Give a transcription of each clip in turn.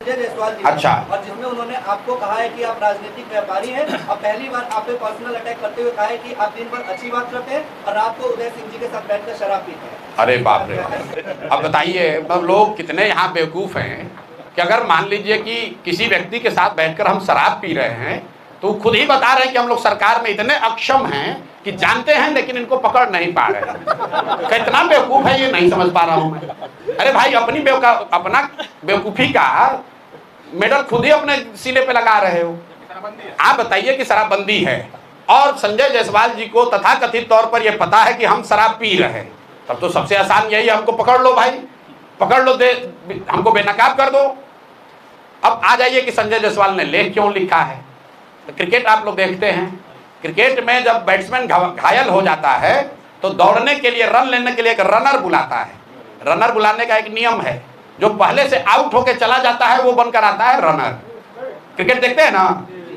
जायसवाल जी, अच्छा, और जिसमें उन्होंने आपको कहा है कि आप राजनीतिक व्यापारी हैं और पहली बार आप पे पर्सनल अटैक करते हुए कहा है कि आप दिन भर अच्छी बात करते हैं और रात को उदय सिंह जी के साथ बैठकर शराब पीते हैं। अरे बाप रे बाप। अब बताइए, मतलब लोग कितने यहाँ बेवकूफ़ हैं कि अगर मान लीजिए कि किसी व्यक्ति के साथ बैठकर हम शराब पी रहे हैं तो खुद ही बता रहे हैं कि हम लोग सरकार में इतने अक्षम हैं कि जानते हैं लेकिन इनको पकड़ नहीं पा रहे हैं। कितना बेवकूफ़ है ये नहीं समझ पा रहा हूँ मैं। अरे भाई, अपना बेवकूफ़ी का मेडल खुद ही अपने सीने पे लगा रहे हो। आप बताइए कि शराबबंदी है और संजय जायसवाल जी को तथाकथित तौर पर यह पता है कि हम शराब पी रहे हैं, तब तो सबसे आसान यही है, हमको पकड़ लो भाई, पकड़ लो, हमको बेनकाब कर दो। अब आ जाइए कि संजय जायसवाल ने लेख क्यों लिखा है। तो क्रिकेट आप लोग देखते हैं, क्रिकेट में जब बैट्समैन घायल हो जाता है तो दौड़ने के लिए, रन लेने के लिए एक रनर बुलाता है। रनर बुलाने का एक नियम है, जो पहले से आउट होकर चला जाता है वो बनकर आता है रनर। क्रिकेट देखते हैं ना,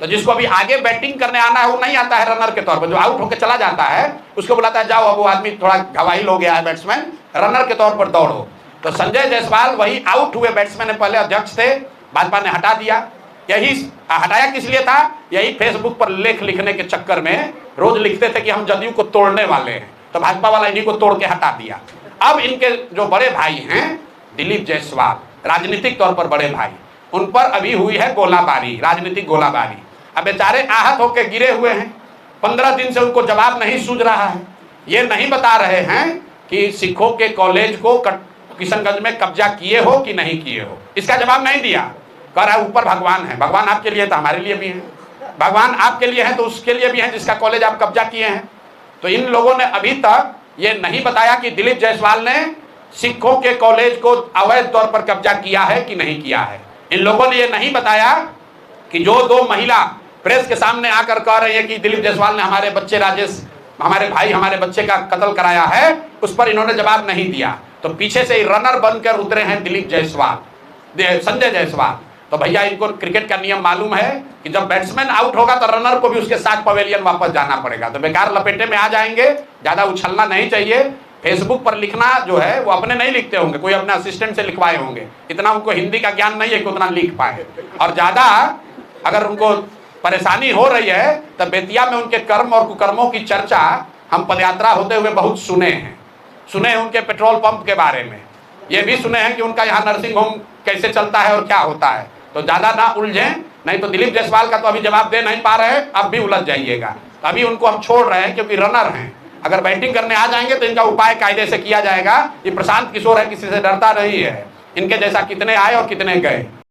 तो जिसको अभी आगे बैटिंग करने आना है वो नहीं आता है रनर के तौर पर, जो आउट होकर चला जाता है उसको बुलाता है, जाओ अब वो आदमी थोड़ा घायल हो गया है बैट्समैन, रनर के तौर पर दौड़ो। तो संजय जायसवाल वही आउट हुए बैट्समैन पहले अध्यक्ष थे, भाजपा ने हटा दिया। यही हटाया किस लिए था, यही फेसबुक पर लेख लिखने के चक्कर में रोज लिखते थे कि हम जदयू को तोड़ने वाले हैं, तो भाजपा वाला इन्हीं को तोड़ के हटा दिया। अब इनके जो बड़े भाई हैं दिलीप जायसवाल, राजनीतिक तौर पर बड़े भाई, उन पर अभी हुई है गोलाबारी, राजनीतिक गोलाबारी। अब बेचारे आहत होकर गिरे हुए हैं, 15 दिन से उनको जवाब नहीं सूझ रहा है। ये नहीं बता रहे हैं कि सिखों के कॉलेज को किशनगंज में कब्जा किए हो कि नहीं किए हो, इसका जवाब नहीं दिया। कह रहा है ऊपर भगवान है, भगवान आपके लिए तो हमारे लिए भी है, भगवान आपके लिए है तो उसके लिए भी है जिसका कॉलेज आप कब्जा किए हैं। तो इन लोगों ने अभी तक ये नहीं बताया कि दिलीप जायसवाल ने सिखों के कॉलेज को अवैध तौर पर कब्जा किया है कि नहीं किया है। इन लोगों ने ये नहीं बताया कि जो 2 महिला प्रेस के सामने आकर कह रही है कि दिलीप जायसवाल ने हमारे बच्चे राजेश, हमारे भाई, हमारे बच्चे का कत्ल कराया है, उस पर इन्होंने जवाब नहीं दिया। तो पीछे से रनर बनकर उतरे हैं दिलीप जायसवाल, संजय जायसवाल। तो भैया इनको क्रिकेट का नियम मालूम है कि जब बैट्समैन आउट होगा तो रनर को भी उसके साथ पवेलियन वापस जाना पड़ेगा। तो बेकार लपेटे में आ जाएंगे, ज्यादा उछलना नहीं चाहिए। फेसबुक पर लिखना जो है वो अपने नहीं लिखते होंगे, कोई अपने असिस्टेंट से लिखवाए होंगे, इतना उनको हिंदी का ज्ञान नहीं है कि उतना लिख पाए। और ज्यादा अगर उनको परेशानी हो रही है तो बेतिया में उनके कर्म और कुकर्मों की चर्चा हम पदयात्रा होते हुए बहुत सुने हैं उनके पेट्रोल पंप के बारे में, ये भी सुने हैं कि उनका यहाँ नर्सिंग होम कैसे चलता है और क्या होता है। तो ज्यादा ना उलझें, नहीं तो दिलीप जायसवाल का तो अभी जवाब दे नहीं पा रहे हैं, अब भी उलझ जाइएगा। अभी उनको हम छोड़ रहे हैं क्योंकि रनर हैं, अगर बैटिंग करने आ जाएंगे तो इनका उपाय कायदे से किया जाएगा। ये प्रशांत किशोर है, किसी से डरता नहीं है, इनके जैसा कितने आए और कितने गए।